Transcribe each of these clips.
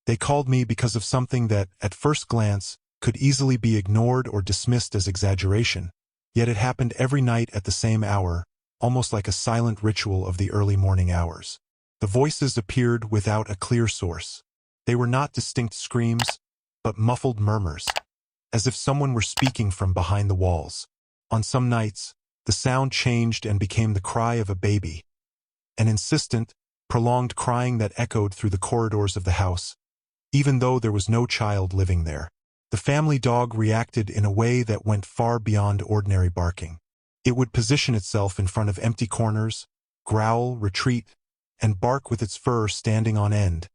They called me because of something that, at first glance, could easily be ignored or dismissed as exaggeration, yet it happened every night at the same hour, almost like a silent ritual of the early morning hours. The voices appeared without a clear source. They were not distinct screams, but muffled murmurs, as if someone were speaking from behind the walls. On some nights, the sound changed and became the cry of a baby, an insistent, prolonged crying that echoed through the corridors of the house, even though there was no child living there. The family dog reacted in a way that went far beyond ordinary barking. It would position itself in front of empty corners, growl, retreat, and bark with its fur standing on end,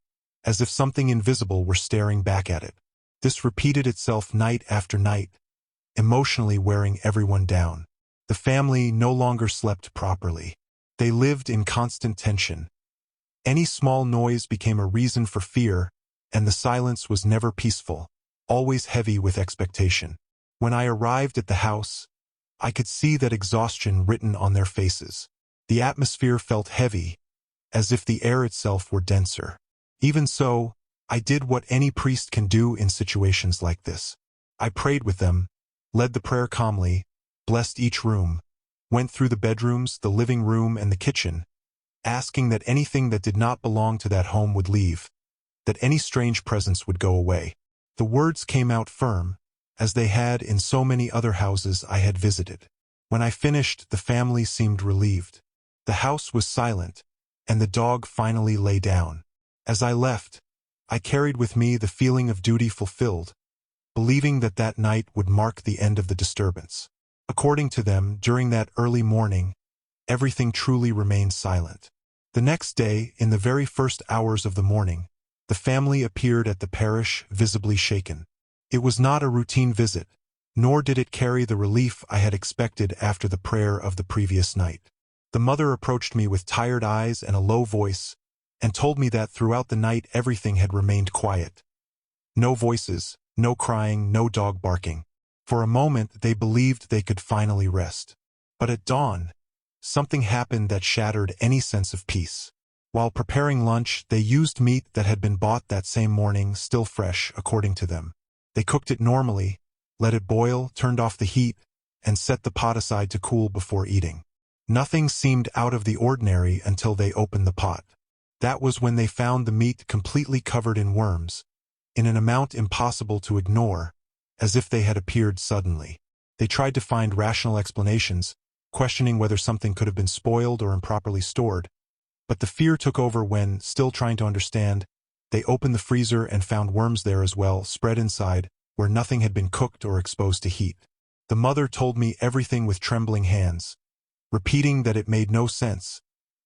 as if something invisible were staring back at it. This repeated itself night after night, emotionally wearing everyone down. The family no longer slept properly. They lived in constant tension. Any small noise became a reason for fear, and the silence was never peaceful, always heavy with expectation. When I arrived at the house, I could see that exhaustion written on their faces. The atmosphere felt heavy, as if the air itself were denser. Even so, I did what any priest can do in situations like this. I prayed with them, led the prayer calmly, blessed each room, went through the bedrooms, the living room, and the kitchen, asking that anything that did not belong to that home would leave, that any strange presence would go away. The words came out firm, as they had in so many other houses I had visited. When I finished, the family seemed relieved. The house was silent, and the dog finally lay down. As I left, I carried with me the feeling of duty fulfilled, believing that that night would mark the end of the disturbance. According to them, during that early morning, everything truly remained silent. The next day, in the very first hours of the morning, the family appeared at the parish, visibly shaken. It was not a routine visit, nor did it carry the relief I had expected after the prayer of the previous night. The mother approached me with tired eyes and a low voice, and told me that throughout the night everything had remained quiet. No voices, no crying, no dog barking. For a moment they believed they could finally rest. But at dawn, something happened that shattered any sense of peace. While preparing lunch, they used meat that had been bought that same morning, still fresh, according to them. They cooked it normally, let it boil, turned off the heat, and set the pot aside to cool before eating. Nothing seemed out of the ordinary until they opened the pot. That was when they found the meat completely covered in worms, in an amount impossible to ignore, as if they had appeared suddenly. They tried to find rational explanations, questioning whether something could have been spoiled or improperly stored, but the fear took over when, still trying to understand, they opened the freezer and found worms there as well, spread inside, where nothing had been cooked or exposed to heat. The mother told me everything with trembling hands, repeating that it made no sense,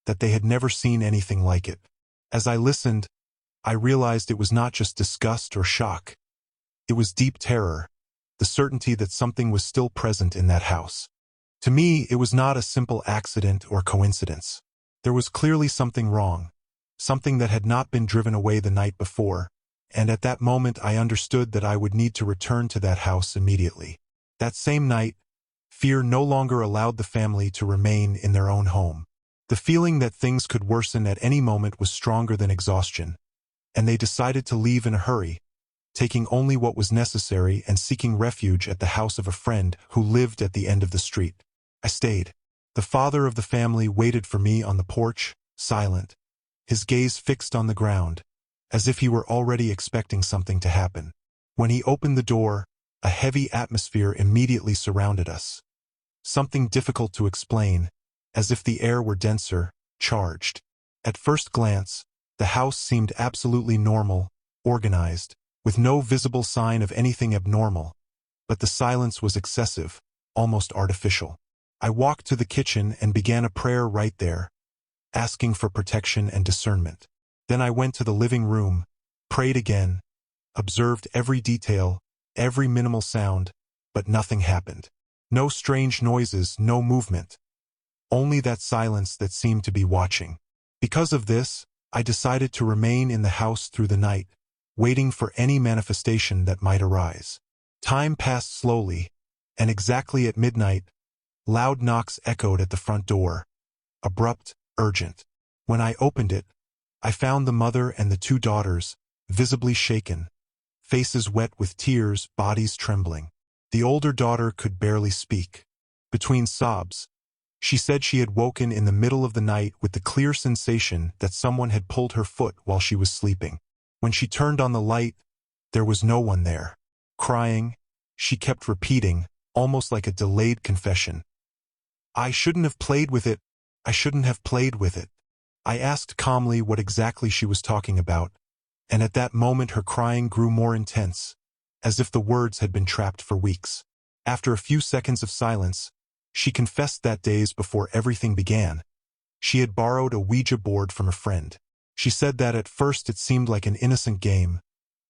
that they had never seen anything like it. As I listened, I realized it was not just disgust or shock. It was deep terror, the certainty that something was still present in that house. To me, it was not a simple accident or coincidence. There was clearly something wrong, something that had not been driven away the night before, and at that moment I understood that I would need to return to that house immediately. That same night, fear no longer allowed the family to remain in their own home. The feeling that things could worsen at any moment was stronger than exhaustion, and they decided to leave in a hurry, taking only what was necessary and seeking refuge at the house of a friend who lived at the end of the street. I stayed. The father of the family waited for me on the porch, silent, his gaze fixed on the ground, as if he were already expecting something to happen. When he opened the door, a heavy atmosphere immediately surrounded us. Something difficult to explain, as if the air were denser, charged. At first glance, the house seemed absolutely normal, organized, with no visible sign of anything abnormal, but the silence was excessive, almost artificial. I walked to the kitchen and began a prayer right there, asking for protection and discernment. Then I went to the living room, prayed again, observed every detail, every minimal sound, but nothing happened. No strange noises, no movement. Only that silence that seemed to be watching. Because of this, I decided to remain in the house through the night, waiting for any manifestation that might arise. Time passed slowly, and exactly at midnight, loud knocks echoed at the front door, abrupt, urgent. When I opened it, I found the mother and the two daughters, visibly shaken, faces wet with tears, bodies trembling. The older daughter could barely speak. Between sobs, she said she had woken in the middle of the night with the clear sensation that someone had pulled her foot while she was sleeping. When she turned on the light, there was no one there. Crying, she kept repeating, almost like a delayed confession, "I shouldn't have played with it. I shouldn't have played with it." I asked calmly what exactly she was talking about, and at that moment her crying grew more intense, as if the words had been trapped for weeks. After a few seconds of silence, she confessed that days before everything began, she had borrowed a Ouija board from a friend. She said that at first it seemed like an innocent game,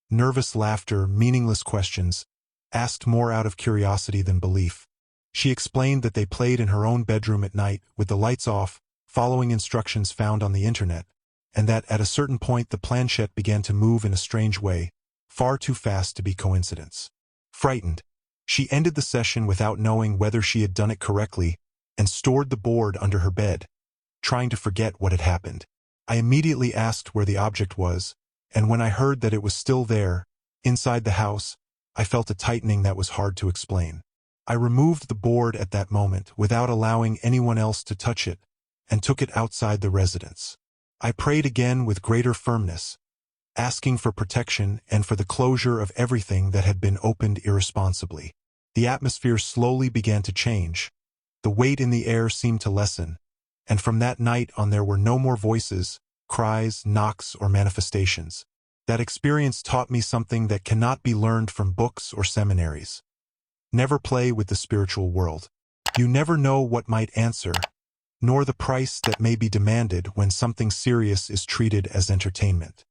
nervous laughter, meaningless questions, asked more out of curiosity than belief. She explained that they played in her own bedroom at night, with the lights off, following instructions found on the internet, and that at a certain point the planchette began to move in a strange way, far too fast to be coincidence. Frightened, she ended the session without knowing whether she had done it correctly and stored the board under her bed, trying to forget what had happened. I immediately asked where the object was, and when I heard that it was still there, inside the house, I felt a tightening that was hard to explain. I removed the board at that moment without allowing anyone else to touch it and took it outside the residence. I prayed again with greater firmness, asking for protection and for the closure of everything that had been opened irresponsibly. The atmosphere slowly began to change. The weight in the air seemed to lessen, and from that night on there were no more voices, cries, knocks, or manifestations. That experience taught me something that cannot be learned from books or seminaries. Never play with the spiritual world. You never know what might answer, nor the price that may be demanded when something serious is treated as entertainment.